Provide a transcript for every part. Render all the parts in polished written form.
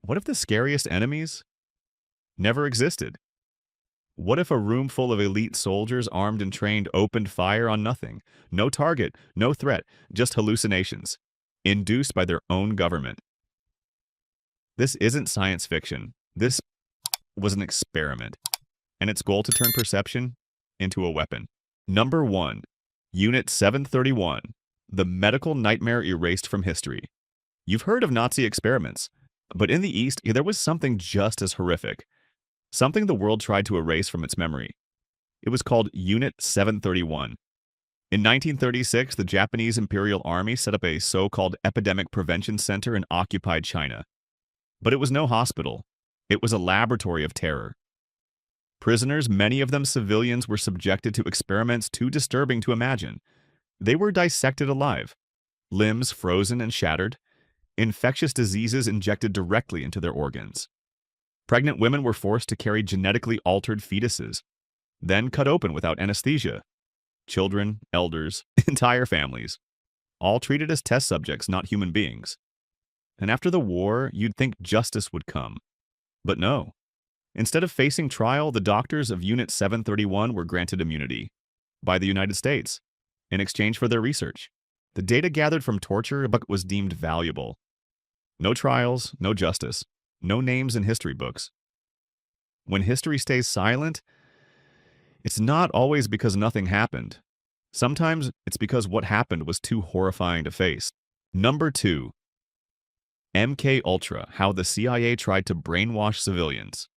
What if the scariest enemies never existed? What if a room full of elite soldiers armed and trained opened fire on nothing? No target, no threat, just hallucinations, induced by their own government. This isn't science fiction. This was an experiment, and its goal to turn perception into a weapon. Number 1. Unit 731. The Medical Nightmare Erased from History. You've heard of Nazi experiments, but in the East, there was something just as horrific. Something the world tried to erase from its memory. It was called Unit 731. In 1936, the Japanese Imperial Army set up a so-called epidemic prevention center in occupied China. But it was no hospital. It was a laboratory of terror. Prisoners, many of them civilians, were subjected to experiments too disturbing to imagine. They were dissected alive, limbs frozen and shattered, infectious diseases injected directly into their organs. Pregnant women were forced to carry genetically altered fetuses, then cut open without anesthesia. Children, elders, entire families, all treated as test subjects, not human beings. And after the war, you'd think justice would come. But no. Instead of facing trial, the doctors of Unit 731 were granted immunity by the United States in exchange for their research. The data gathered from torture was deemed valuable. No trials, no justice, no names in history books. When history stays silent, it's not always because nothing happened. Sometimes it's because what happened was too horrifying to face. Number 2. MK Ultra, how the CIA tried to brainwash civilians.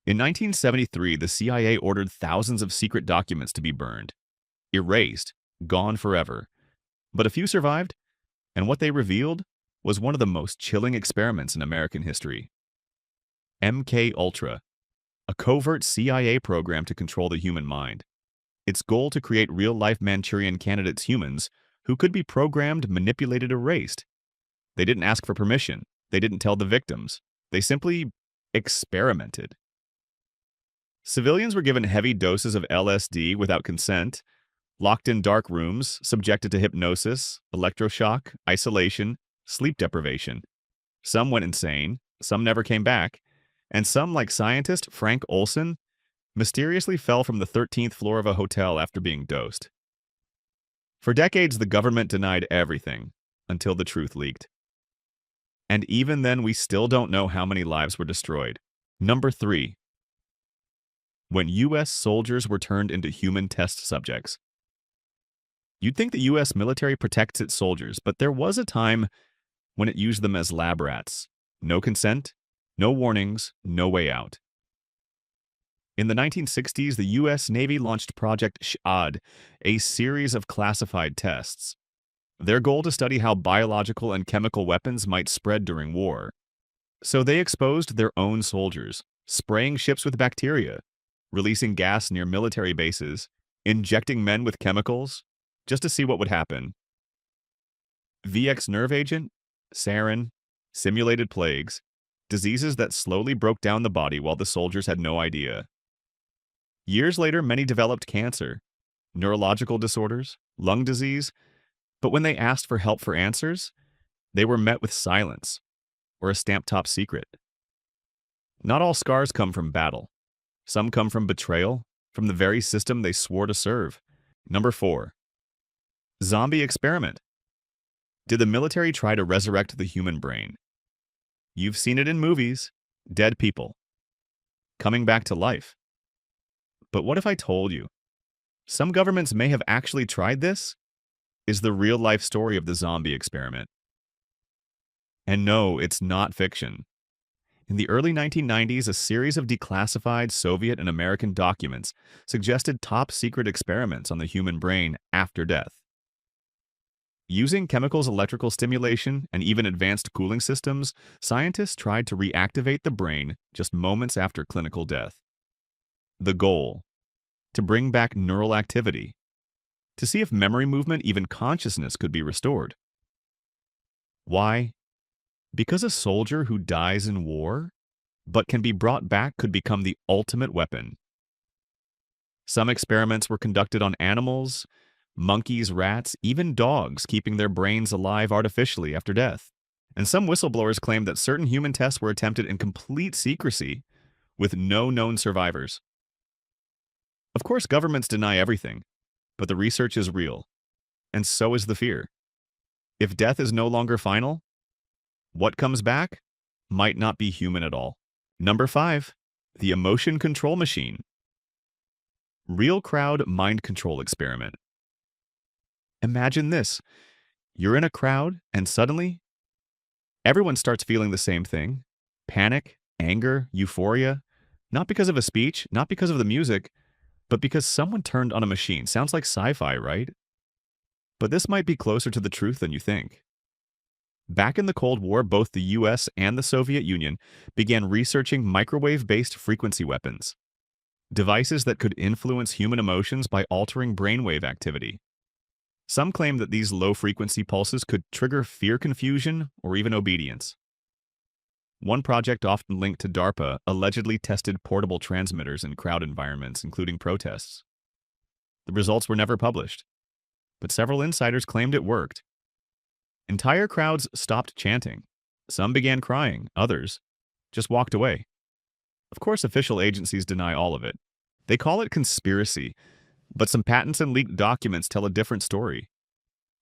In 1973, the CIA ordered thousands of secret documents to be burned, erased, gone forever. But a few survived, and what they revealed was one of the most chilling experiments in American history. MK Ultra, a covert CIA program to control the human mind. Its goal to create real-life Manchurian candidates humans who could be programmed, manipulated, erased. They didn't ask for permission. They didn't tell the victims. They simply experimented. Civilians were given heavy doses of LSD without consent, locked in dark rooms, subjected to hypnosis, electroshock, isolation, sleep deprivation. Some went insane, some never came back, and some, like scientist Frank Olson, mysteriously fell from the 13th floor of a hotel after being dosed. For decades, the government denied everything, until the truth leaked. And even then, we still don't know how many lives were destroyed. Number 3. When U.S. soldiers were turned into human test subjects. You'd think the U.S. military protects its soldiers, but there was a time when it used them as lab rats. No consent, no warnings, no way out. In the 1960s, the U.S. Navy launched Project Shahad, a series of classified tests. Their goal to study how biological and chemical weapons might spread during war. So they exposed their own soldiers, spraying ships with bacteria, releasing gas near military bases, injecting men with chemicals, just to see what would happen. VX nerve agent, sarin, simulated plagues, diseases that slowly broke down the body while the soldiers had no idea. Years later, many developed cancer, neurological disorders, lung disease, but when they asked for help for answers, they were met with silence or a stamp-top secret. Not all scars come from battle. Some come from betrayal, from the very system they swore to serve. Number 4. Zombie experiment. Did the military try to resurrect the human brain? You've seen it in movies. Dead people coming back to life. But what if I told you? Some governments may have actually tried this? Is the real-life story of the zombie experiment. And no, it's not fiction. In the early 1990s, a series of declassified Soviet and American documents suggested top-secret experiments on the human brain after death. Using chemicals, electrical stimulation, and even advanced cooling systems, scientists tried to reactivate the brain just moments after clinical death. The goal: to bring back neural activity, to see if memory movement, even consciousness, could be restored. Why? Because a soldier who dies in war, but can be brought back, could become the ultimate weapon. Some experiments were conducted on animals, monkeys, rats, even dogs, keeping their brains alive artificially after death. And some whistleblowers claimed that certain human tests were attempted in complete secrecy with no known survivors. Of course, governments deny everything, but the research is real, and so is the fear. If death is no longer final, what comes back might not be human at all. Number 5, the emotion control machine. Real crowd mind control experiment. Imagine this. You're in a crowd and suddenly everyone starts feeling the same thing. Panic, anger, euphoria. Not because of a speech, not because of the music, but because someone turned on a machine. Sounds like sci-fi, right? But this might be closer to the truth than you think. Back in the Cold War, both the US and the Soviet Union began researching microwave-based frequency weapons, devices that could influence human emotions by altering brainwave activity. Some claim that these low-frequency pulses could trigger fear confusion or even obedience. One project often linked to DARPA allegedly tested portable transmitters in crowd environments, including protests. The results were never published, but several insiders claimed it worked. Entire crowds stopped chanting. Some began crying, others just walked away. Of course, official agencies deny all of it. They call it conspiracy, but some patents and leaked documents tell a different story.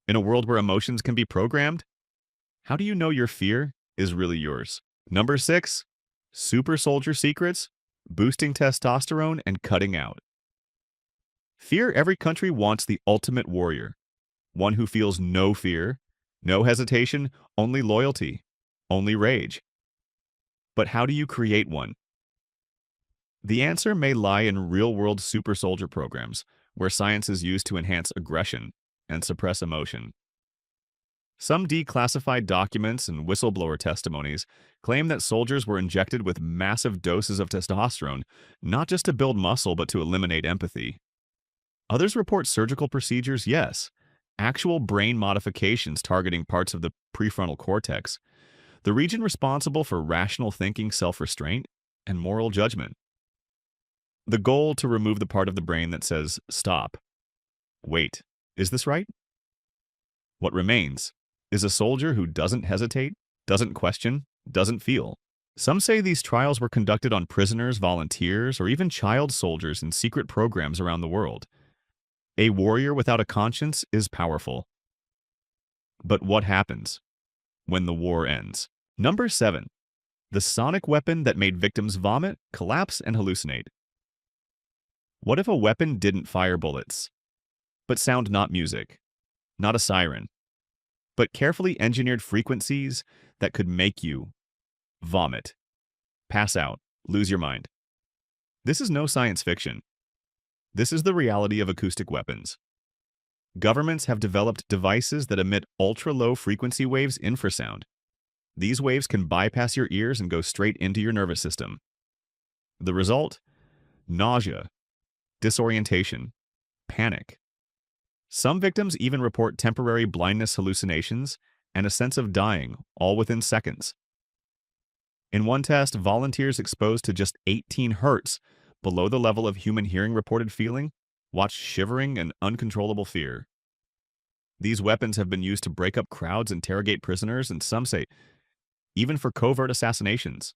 In a world where emotions can be programmed, how do you know your fear is really yours? Number 6, super soldier secrets, boosting testosterone and cutting out. Fear every country wants the ultimate warrior, one who feels no fear, no hesitation, only loyalty, only rage. But how do you create one? The answer may lie in real-world super soldier programs, where science is used to enhance aggression and suppress emotion. Some declassified documents and whistleblower testimonies claim that soldiers were injected with massive doses of testosterone, not just to build muscle but to eliminate empathy. Others report surgical procedures, yes, actual brain modifications targeting parts of the prefrontal cortex, the region responsible for rational thinking, self-restraint, and moral judgment. The goal to remove the part of the brain that says, stop. Wait, is this right? What remains is a soldier who doesn't hesitate, doesn't question, doesn't feel. Some say these trials were conducted on prisoners, volunteers, or even child soldiers in secret programs around the world. A warrior without a conscience is powerful. But what happens when the war ends? Number 7. The sonic weapon that made victims vomit, collapse, and hallucinate. What if a weapon didn't fire bullets, but sound not music, not a siren, but carefully engineered frequencies that could make you vomit, pass out, lose your mind? This is no science fiction. This is the reality of acoustic weapons. Governments have developed devices that emit ultra-low frequency waves infrasound. These waves can bypass your ears and go straight into your nervous system. The result? Nausea, disorientation, panic. Some victims even report temporary blindness hallucinations and a sense of dying, all within seconds. In one test, volunteers exposed to just 18 hertz below the level of human hearing reported feeling watched shivering and uncontrollable fear. These weapons have been used to break up crowds, interrogate prisoners, and some say even for covert assassinations.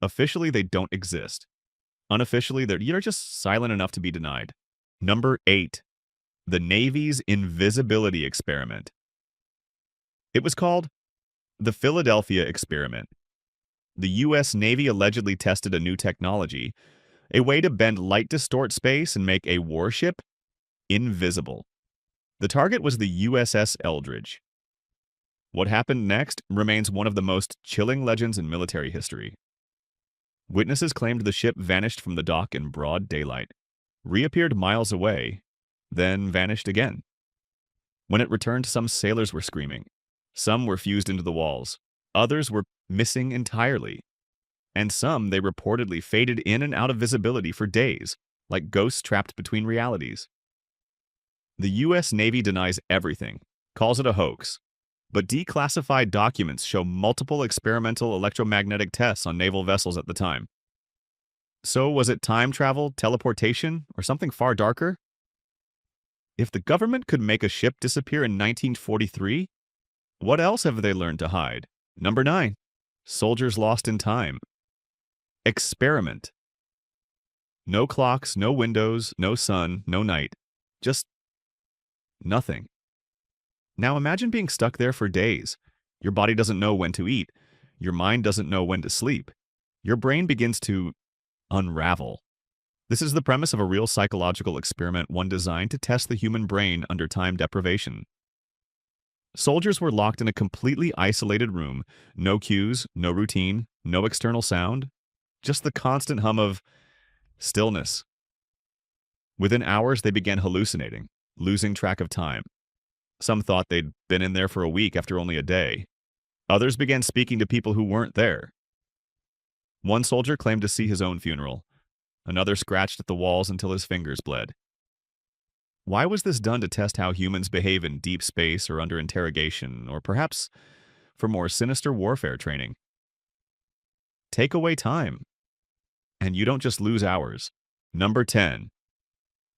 Officially, they don't exist. Unofficially, they're just silent enough to be denied. Number 8. The Navy's Invisibility Experiment. It was called the Philadelphia Experiment. The U.S. Navy allegedly tested a new technology, a way to bend light, distort space, and make a warship invisible. The target was the USS Eldridge. What happened next remains one of the most chilling legends in military history. Witnesses claimed the ship vanished from the dock in broad daylight, reappeared miles away, then vanished again. When it returned, some sailors were screaming. Some were fused into the walls. Others were missing entirely. And some they reportedly faded in and out of visibility for days, like ghosts trapped between realities. The U.S. Navy denies everything, calls it a hoax. But declassified documents show multiple experimental electromagnetic tests on naval vessels at the time. So was it time travel, teleportation, or something far darker? If the government could make a ship disappear in 1943, what else have they learned to hide? Number 9. Soldiers lost in time. Experiment. No clocks, no windows, no sun, no night. Just nothing. Now imagine being stuck there for days. Your body doesn't know when to eat. Your mind doesn't know when to sleep. Your brain begins to unravel. This is the premise of a real psychological experiment, one designed to test the human brain under time deprivation. Soldiers were locked in a completely isolated room. No cues, no routine, no external sound. Just the constant hum of stillness. Within hours, they began hallucinating, losing track of time. Some thought they'd been in there for a week after only a day. Others began speaking to people who weren't there. One soldier claimed to see his own funeral. Another scratched at the walls until his fingers bled. Why was this done? To test how humans behave in deep space or under interrogation, or perhaps for more sinister warfare training? Take away time, and you don't just lose hours. Number 10.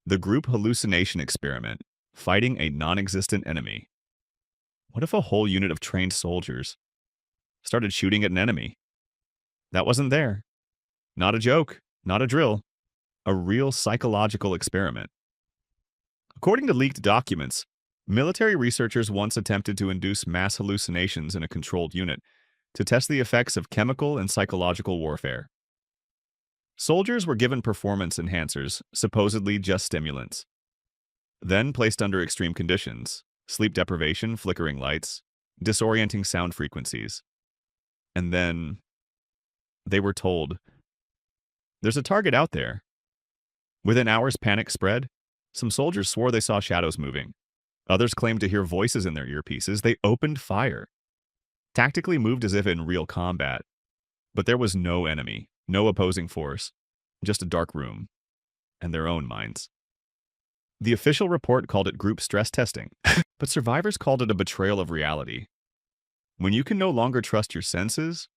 The group hallucination experiment, fighting a non-existent enemy. What if a whole unit of trained soldiers started shooting at an enemy that wasn't there? Not a joke, not a drill, a real psychological experiment. According to leaked documents, military researchers once attempted to induce mass hallucinations in a controlled unit to test the effects of chemical and psychological warfare. Soldiers were given performance enhancers, supposedly just stimulants, then placed under extreme conditions, sleep deprivation, flickering lights, disorienting sound frequencies. And then they were told, "There's a target out there." Within hours, panic spread. Some soldiers swore they saw shadows moving. Others claimed to hear voices in their earpieces. They opened fire, tactically moved as if in real combat. But there was no enemy, no opposing force, just a dark room and their own minds. The official report called it group stress testing, but survivors called it a betrayal of reality. When you can no longer trust your senses,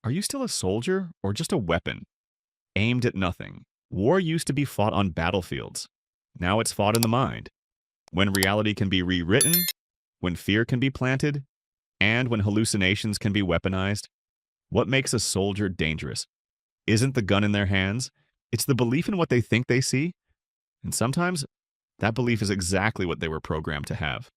are you still a soldier or just a weapon aimed at nothing? War used to be fought on battlefields. Now it's fought in the mind. When reality can be rewritten, when fear can be planted, and when hallucinations can be weaponized, what makes a soldier dangerous isn't the gun in their hands, it's the belief in what they think they see. And sometimes that belief is exactly what they were programmed to have.